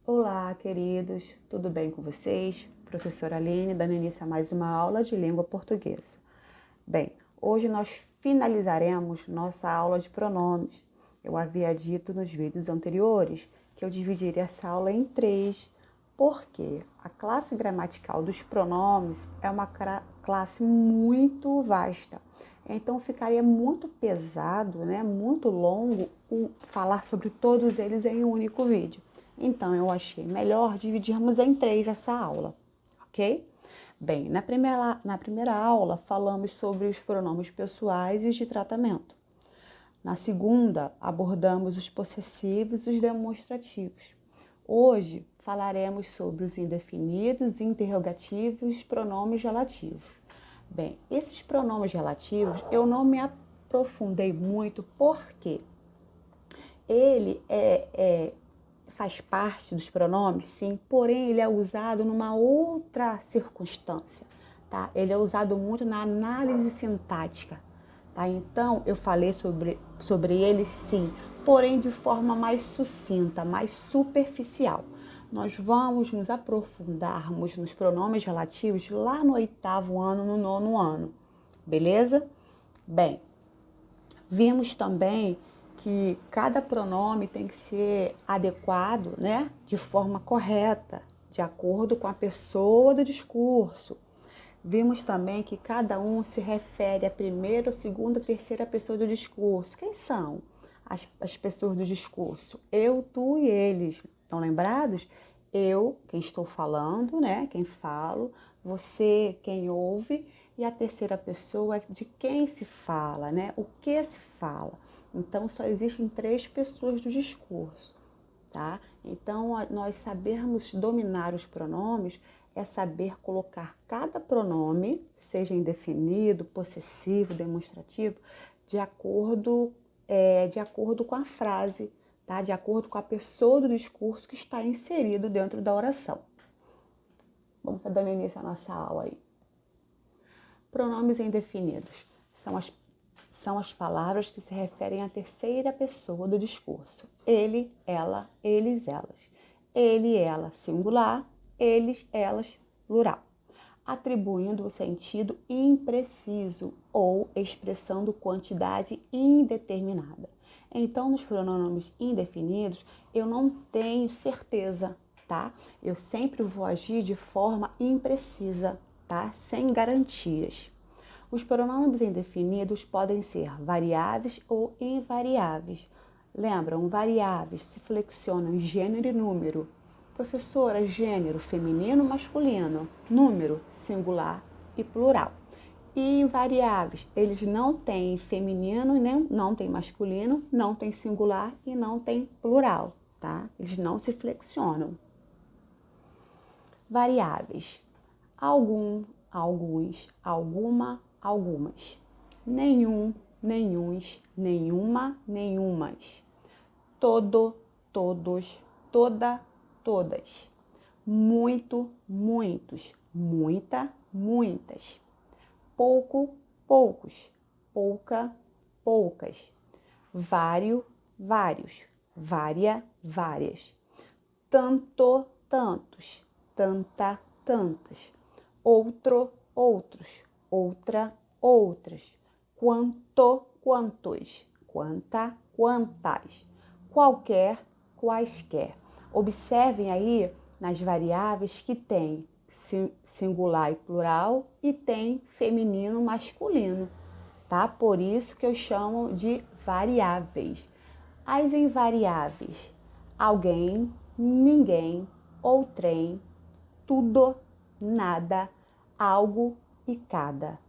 Olá, queridos, tudo bem com vocês? Professora Aline, dando início a mais uma aula de língua portuguesa. Bem, hoje nós finalizaremos nossa aula de pronomes. Eu havia dito nos vídeos anteriores que eu dividiria essa aula em três, porque a classe gramatical dos pronomes é uma classe muito vasta. Então ficaria muito pesado, muito longo falar sobre todos eles em um único vídeo. Então eu achei melhor dividirmos em três essa aula, ok? Bem, na primeira aula falamos sobre os pronomes pessoais e os de tratamento. Na segunda, abordamos os possessivos e os demonstrativos. Hoje falaremos sobre os indefinidos, interrogativos e os pronomes relativos. Bem, esses pronomes relativos eu não me aprofundei muito porque ele faz parte dos pronomes, sim, porém ele é usado numa outra circunstância, tá? Ele é usado muito na análise sintática, tá? Então eu falei sobre ele, sim, porém de forma mais sucinta, mais superficial. Nós vamos nos aprofundarmos nos pronomes relativos lá no 8º ano, no 9º ano, beleza? Bem, vimos também que cada pronome tem que ser adequado, de forma correta, de acordo com a pessoa do discurso. Vimos também que cada um se refere à primeira, segunda, terceira pessoa do discurso. Quem são as pessoas do discurso? Eu, tu e eles. Estão lembrados? Eu, quem estou falando, quem falo, você, quem ouve, e a terceira pessoa de quem se fala, o que se fala. Então, só existem três pessoas do discurso, tá? Então, nós sabermos dominar os pronomes é saber colocar cada pronome, seja indefinido, possessivo, demonstrativo, de acordo com a frase, tá? De acordo com a pessoa do discurso que está inserido dentro da oração. Vamos estar dando início à nossa aula aí. Pronomes indefinidos são as palavras que se referem à terceira pessoa do discurso. Ele, ela, eles, elas. Ele, ela, singular. Eles, elas, plural. Atribuindo o sentido impreciso ou expressando quantidade indeterminada. Então, nos pronomes indefinidos, eu não tenho certeza, tá? Eu sempre vou agir de forma imprecisa, tá? Sem garantias. Os pronomes indefinidos podem ser variáveis ou invariáveis. Lembram, variáveis se flexionam em gênero e número. Professora, gênero feminino, masculino, número singular e plural. E invariáveis, eles não têm feminino, não têm masculino, não têm singular e não têm plural, tá? Eles não se flexionam. Variáveis: algum, alguns, alguma, algumas. Nenhum, nenhuns, nenhuma, nenhumas. Todo, todos, toda, todas. Muito, muitos, muita, muitas. Pouco, poucos, pouca, poucas. Vário, vários, vária, várias. Tanto, tantos, tanta, tantas. Outro, outros, outra, outras. Quanto, quantos, quanta, quantas. Qualquer, quaisquer. Observem aí nas variáveis que tem singular e plural e tem feminino e masculino, tá? Por isso que eu chamo de variáveis. As invariáveis: alguém, ninguém, outrem, tudo, nada, algo e cada.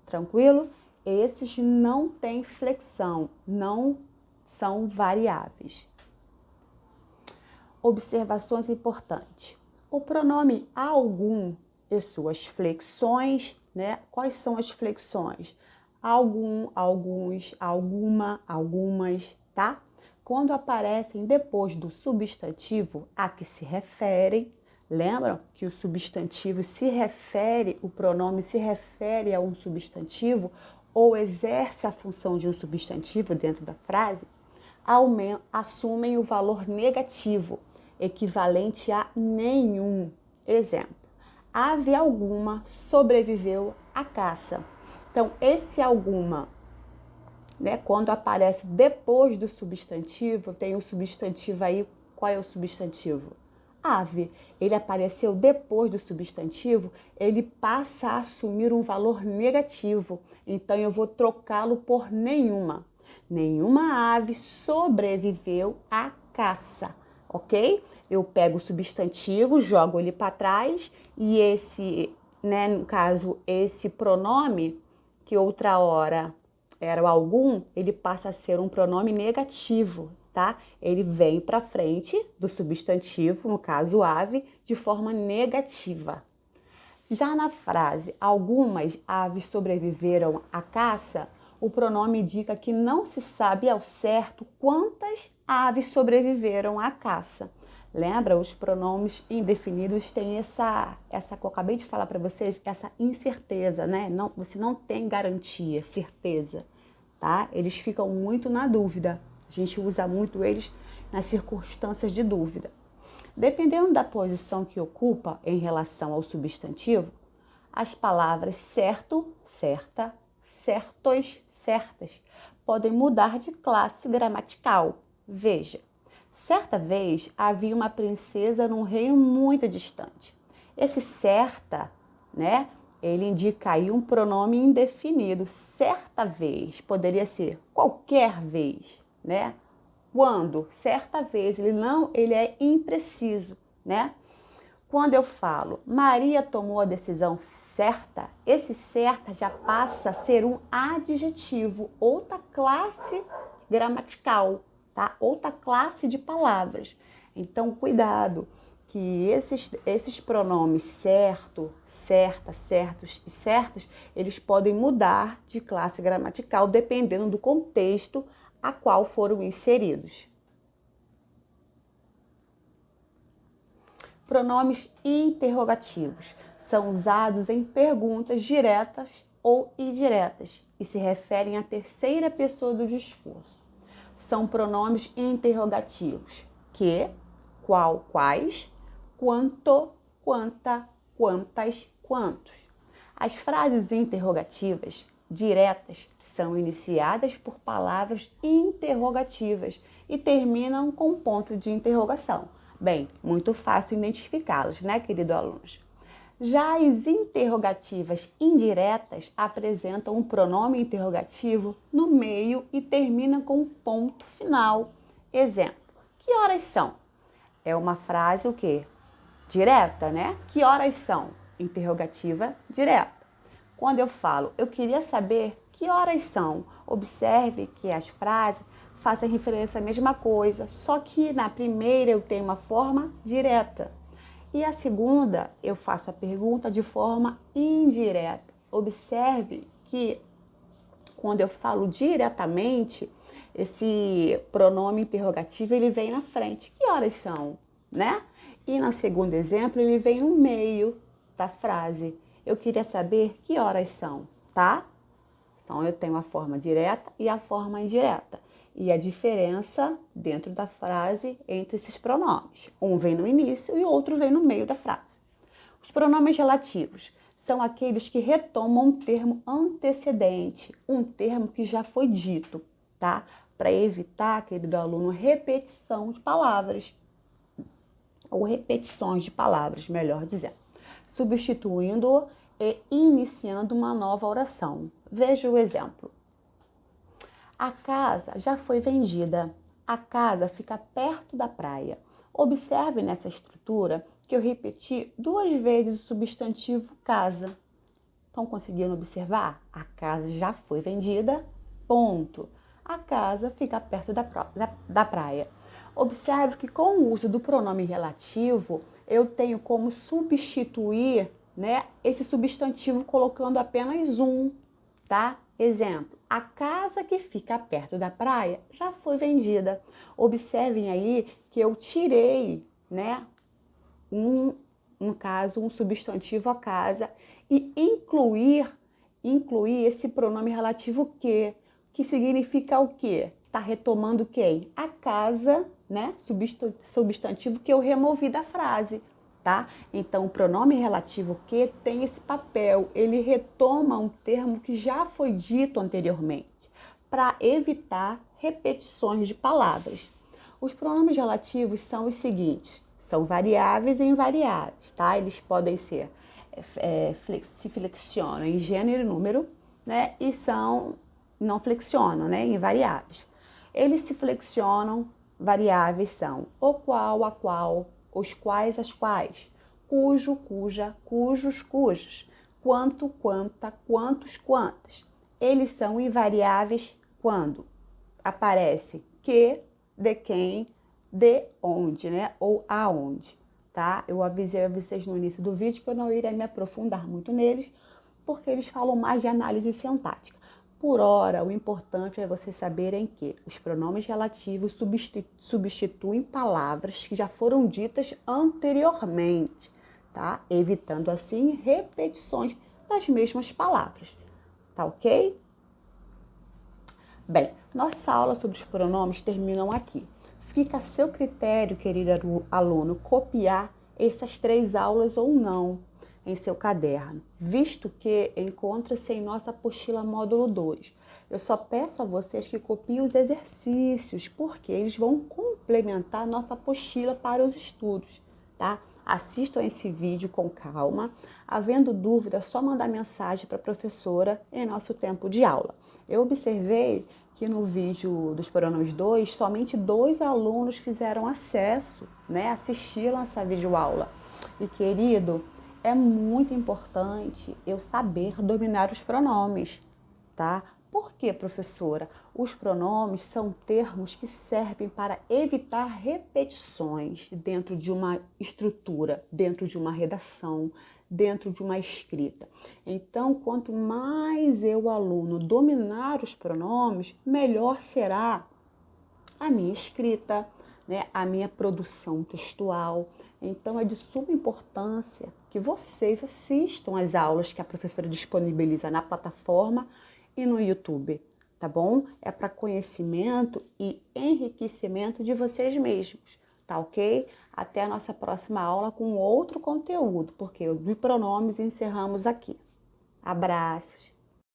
Tranquilo? Esses não têm flexão, não são variáveis. Observações importantes. O pronome algum e suas flexões, Quais são as flexões? Algum, alguns, alguma, algumas, tá? Quando aparecem depois do substantivo a que se referem, lembram que o substantivo o pronome se refere a um substantivo ou exerce a função de um substantivo dentro da frase, assumem o valor negativo. equivalente a nenhum. Exemplo, ave alguma sobreviveu à caça. Então, esse alguma, né, quando aparece depois do substantivo, tem o substantivo aí, qual é o substantivo? Ave. Ele apareceu depois do substantivo, ele passa a assumir um valor negativo. Então, eu vou trocá-lo por nenhuma. Nenhuma ave sobreviveu à caça, ok? Eu pego o substantivo, jogo ele para trás e esse, né, no caso, esse pronome, que outra hora era o algum, ele passa a ser um pronome negativo, tá? Ele vem para frente do substantivo, no caso ave, de forma negativa. Já na frase algumas aves sobreviveram à caça, o pronome indica que não se sabe ao certo quantas aves sobreviveram à caça. Lembra? Os pronomes indefinidos têm essa que eu acabei de falar para vocês, essa incerteza, né? Não, você não tem garantia, certeza, tá? Eles ficam muito na dúvida. A gente usa muito eles nas circunstâncias de dúvida. Dependendo da posição que ocupa em relação ao substantivo, as palavras certo, certa, certos, certas podem mudar de classe gramatical. Veja, certa vez havia uma princesa num reino muito distante. Esse certa, né, ele indica aí um pronome indefinido. Certa vez poderia ser qualquer vez, né? Quando, certa vez, ele é impreciso, né? Quando eu falo Maria tomou a decisão certa, esse certa já passa a ser um adjetivo, outra classe gramatical, tá? Outra classe de palavras. Então, cuidado, que esses pronomes certo, certa, certos e certas, eles podem mudar de classe gramatical dependendo do contexto a qual foram inseridos. Pronomes interrogativos são usados em perguntas diretas ou indiretas e se referem à terceira pessoa do discurso. São pronomes interrogativos que, qual, quais, quanto, quanta, quantas, quantos. As frases interrogativas diretas são iniciadas por palavras interrogativas e terminam com ponto de interrogação. Bem, muito fácil identificá-los, né, queridos alunos? Já as interrogativas indiretas apresentam um pronome interrogativo no meio e terminam com um ponto final. Exemplo, que horas são? É uma frase o quê? Direta, né? Que horas são? Interrogativa direta. Quando eu falo, eu queria saber que horas são, observe que as frases fazem referência à mesma coisa, só que na primeira eu tenho uma forma direta e a segunda eu faço a pergunta de forma indireta. Observe que quando eu falo diretamente, esse pronome interrogativo ele vem na frente. Que horas são, né? E no segundo exemplo ele vem no meio da frase. Eu queria saber que horas são, tá? Então eu tenho a forma direta e a forma indireta. E a diferença dentro da frase entre esses pronomes. Um vem no início e o outro vem no meio da frase. Os pronomes relativos são aqueles que retomam um termo antecedente, um termo que já foi dito, tá? Para evitar, querido aluno, repetição de palavras. Ou repetições de palavras, melhor dizendo. Substituindo e iniciando uma nova oração. Veja o exemplo. A casa já foi vendida. A casa fica perto da praia. Observe nessa estrutura que eu repeti 2 vezes o substantivo casa. Estão conseguindo observar? A casa já foi vendida, ponto. A casa fica perto da praia. Observe que com o uso do pronome relativo, eu tenho como substituir, né, esse substantivo colocando apenas um, tá? Exemplo, a casa que fica perto da praia já foi vendida. Observem aí que eu tirei, né, no caso, um substantivo a casa e incluir esse pronome relativo que significa o quê? Está retomando quem? A casa né, substantivo que eu removi da frase, tá? Então, o pronome relativo que tem esse papel, ele retoma um termo que já foi dito anteriormente, para evitar repetições de palavras. Os pronomes relativos são os seguintes, são variáveis e invariáveis, tá? Eles podem ser, se flexionam em gênero e número, né? E não flexionam, né? Invariáveis. Eles se flexionam, variáveis são o qual, a qual, os quais, as quais, cujo, cuja, cujos, cujas, quanto, quanta, quantos, quantas. Eles são invariáveis quando aparece que, de quem, de onde, né? Ou aonde, tá? Eu avisei a vocês no início do vídeo que eu não iria me aprofundar muito neles, porque eles falam mais de análise sintática. Por ora, o importante é vocês saberem que os pronomes relativos substituem palavras que já foram ditas anteriormente, tá? Evitando assim repetições das mesmas palavras, tá ok? Bem, nossa aula sobre os pronomes terminam aqui. Fica a seu critério, querido aluno, copiar essas 3 aulas ou não em seu caderno, visto que encontra-se em nossa apostila módulo 2. Eu só peço a vocês que copiem os exercícios, porque eles vão complementar nossa apostila para os estudos, tá? Assistam esse vídeo com calma. Havendo dúvida, é só mandar mensagem para a professora em nosso tempo de aula. Eu observei que no vídeo dos pronomes 2, somente 2 alunos fizeram acesso, né? Assistiram essa videoaula. E, querido, é muito importante eu saber dominar os pronomes, tá? Por quê, professora? Os pronomes são termos que servem para evitar repetições dentro de uma estrutura, dentro de uma redação, dentro de uma escrita. Então, quanto mais eu, aluno, dominar os pronomes, melhor será a minha escrita, né, a minha produção textual. Então, é de suma importância que vocês assistam às aulas que a professora disponibiliza na plataforma e no YouTube, tá bom? É para conhecimento e enriquecimento de vocês mesmos, tá ok? Até a nossa próxima aula com outro conteúdo, porque os pronomes encerramos aqui. Abraços!